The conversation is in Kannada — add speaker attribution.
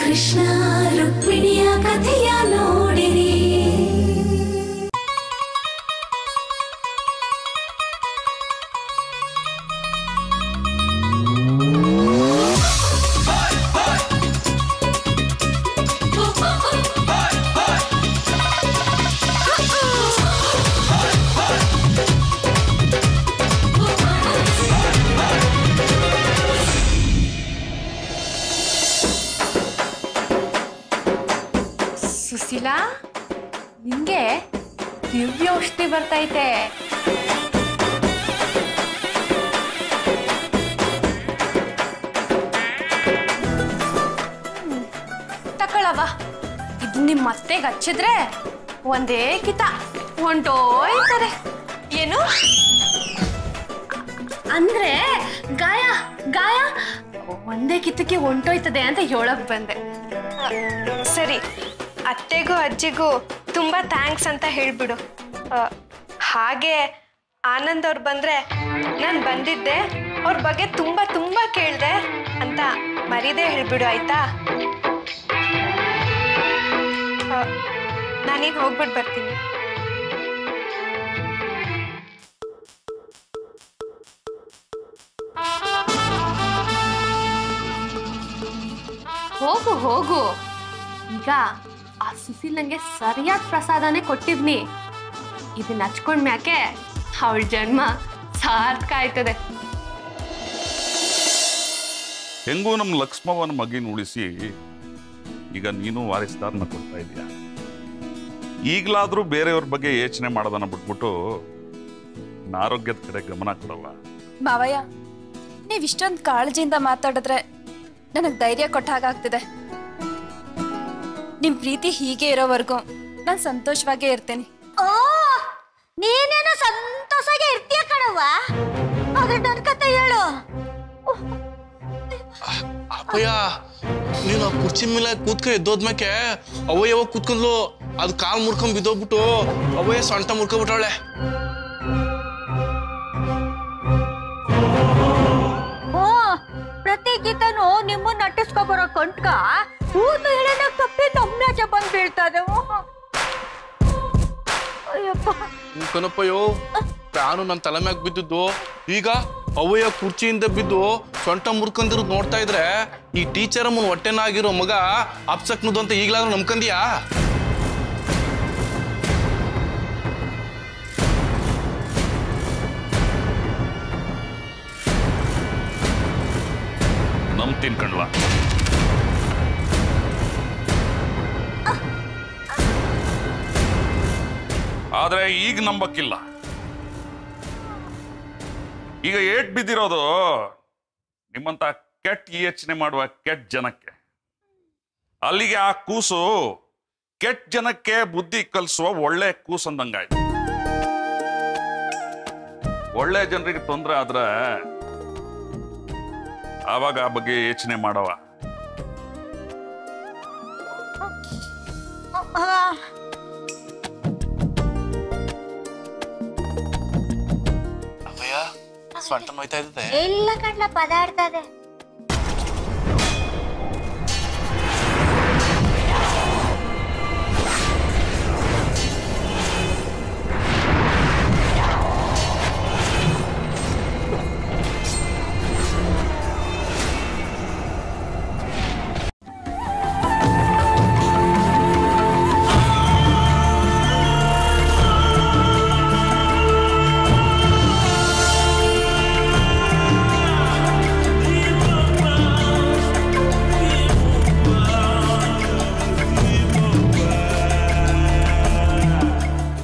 Speaker 1: ಕೃಷ್ಣ ರುಕ್ಮಿಣಿಯ ಕಥೆಯ ನೋಡಿರಿ.
Speaker 2: ಸುಶೀಲಾ, ನಿಂಗೆ ದಿವ್ಯ ಔಷಧಿ ಬರ್ತೈತೆ. ತಕೊಳವ, ಇದು ನಿಮ್ಮ ಅತ್ತೆಗೆ ಹಚ್ಚಿದ್ರೆ ಒಂದೇ ಕಿತ ಹೊಂಟೋಯ್ತಾರೆ. ಏನು ಅಂದ್ರೆ ಗಾಯ ಗಾಯ ಒಂದೇ ಕಿತ್ತಕ್ಕೆ ಹೊಂಟೋಯ್ತದೆ ಅಂತ ಹೇಳಕ್ ಬಂದೆ.
Speaker 3: ಸರಿ, ಅತ್ತೆಗೂ ಅಜ್ಜಿಗೂ ತುಂಬಾ ಥ್ಯಾಂಕ್ಸ್ ಅಂತ ಹೇಳ್ಬಿಡು. ಹಾಗೆ ಆನಂದ್ ಅವ್ರು ಬಂದ್ರೆ ನಾನು ಬಂದಿದ್ದೆ, ಅವ್ರ ಬಗ್ಗೆ ತುಂಬಾ ತುಂಬಾ ಕೇಳಿದೆ ಅಂತ ಮರೀದೇ ಹೇಳ್ಬಿಡು, ಆಯ್ತಾ? ನಾನೀಗ ಹೋಗ್ಬಿಟ್ಟು ಬರ್ತೀನಿ.
Speaker 2: ಹೋಗು ಹೋಗು, ಈಗ ಆ ಸುಶೀಲ್ ನಂಗೆ ಸರಿಯಾದ ಪ್ರಸಾದನೇ ಕೊಟ್ಟಿದ್ನಿ. ಇದನ್ನ ಹಚ್ಕೊಂಡ್ಮ್ಯಾಕೆ ಅವಳ ಜನ್ಮ ಸಾರ್ಥಕ ಆಯ್ತದೆ.
Speaker 4: ಹೆಂಗೂ ನಮ್ಮ ಲಕ್ಷ್ಮವ್ವನ ಮಗಿನ ಉಳಿಸಿ ಈಗ ನೀನು ವಾರಿಸ್ದಾರನ ಕೊಡ್ತಾ ಇದೀಯ. ಈಗಲಾದ್ರೂ ಬೇರೆಯವ್ರ ಬಗ್ಗೆ ಯೋಚನೆ ಮಾಡೋದನ್ನ ಬಿಟ್ಬಿಟ್ಟು ಆರೋಗ್ಯದ ಕಡೆ ಗಮನ ಕೊಡವ.
Speaker 5: ಮಾವಯ್ಯ, ನೀವ್ ಇಷ್ಟೊಂದು ಕಾಳಜಿಯಿಂದ ಮಾತಾಡಿದ್ರೆ ನನಗ್ ಧೈರ್ಯ ಕೊಟ್ಟ ಹಾಗಾಗ್ತಿದೆ. ನಿಮ್ ಪ್ರೀತಿ ಹೀಗೆ ಇರೋವರೆಗೂ ನಾನು ಸಂತೋಷವಾಗೇ ಇರ್ತೇನೆ.
Speaker 6: ಓ, ನೀನೇನೋ ಸಂತೋಷವಾಗಿ ಇರ್ತೀಯ ಕಣವ್ವ. ಆದ್ರೆ ನನ್ ಕತೆ ಹೇಳು.
Speaker 7: ಅಪ್ಪಯ್ಯ, ನೀನು ಆ ಕುರ್ಚಿ ಮೇಲೆ ಕೂತ್ಕ ಎದ್ದೋದ್ಮ್ಯಾಕೆ ಅವಯ್ಯವ ಕೂತ್ಕೊಂಡ್ಲು. ಅದು ಕಾಲ್ ಮುರ್ಕೊಂಡ್ ಬಿದ್ದೋಗ್ಬಿಟ್ಟು ಅವಯ್ಯ ಸೊಂಟ ಮುರ್ಕೊಂಡ್ಬಿಟ್ಟವಳೆ.
Speaker 6: ಪ್ರತಿ ಗೀತನು ನಿಮ್ಮನ್ನ ನಟಿಸ್ಕೊ ಬರೋ ಕಂಟ್ಕ ಊದು ಇಳಿನ ತಪ್ಪಿ ನಮ್ಮ್ಯಾಚೆ ಬಂದ್ ಬೀಳ್ತದೆ.
Speaker 7: ಕನಪ್ಪಯ್ಯೋ, ಫ್ಯಾನು ನನ್ನ ತಲೆ ಮ್ಯಾಗ ಬಿದ್ದಿದ್ದು. ಈಗ ಅವಯ್ಯ ಕುರ್ಚಿಯಿಂದ ಬಿದ್ದು ಸೊಂಟ ಮುರ್ಕೊಂಡಿರೋದು ನೋಡ್ತಾ ಇದ್ರೆ ಈ ಟೀಚರ್ ಅಮ್ಮನ ಹೊಟ್ಟೆನಾಗಿರೋ ಮಗ ಅಪ್ಸಕ್ನದು ಅಂತ ಈಗಲಾದ್ರೂ ನಂಬ್ಕಂದಿಯಾ?
Speaker 4: ನಂಬ್ತೀನಿ ಕಣ್ವ. ಆದ್ರೆ ಈಗ ನಂಬಕ್ಕಿಲ್ಲ. ಈಗ ಏಟ್ ಬಿದ್ದಿರೋದು ನಿಮ್ಮಂತ ಕೆಟ್ಟ ಯೋಚನೆ ಮಾಡುವ ಕೆಟ್ಟ ಜನಕ್ಕೆ. ಅಲ್ಲಿಗೆ ಆ ಕೂಸು ಕೆಟ್ಟ ಜನಕ್ಕೆ ಬುದ್ಧಿ ಕಲಿಸುವ ಒಳ್ಳೆ ಕೂಸು ಅಂದಂಗಾಯ್ತು. ಒಳ್ಳೆ ಜನರಿಗೆ ತೊಂದರೆ ಆದ್ರೆ ಆವಾಗ ಆ ಬಗ್ಗೆ ಯೋಚನೆ ಮಾಡವ.
Speaker 7: ಅವಯ್ಯ, ಸೊಂಟ ನೋಯ್ತಾ ಇದ್ದೆ.
Speaker 6: ಎಲ್ಲ ಕಣ್ಣ ಪದಾಡ್ತದೆ.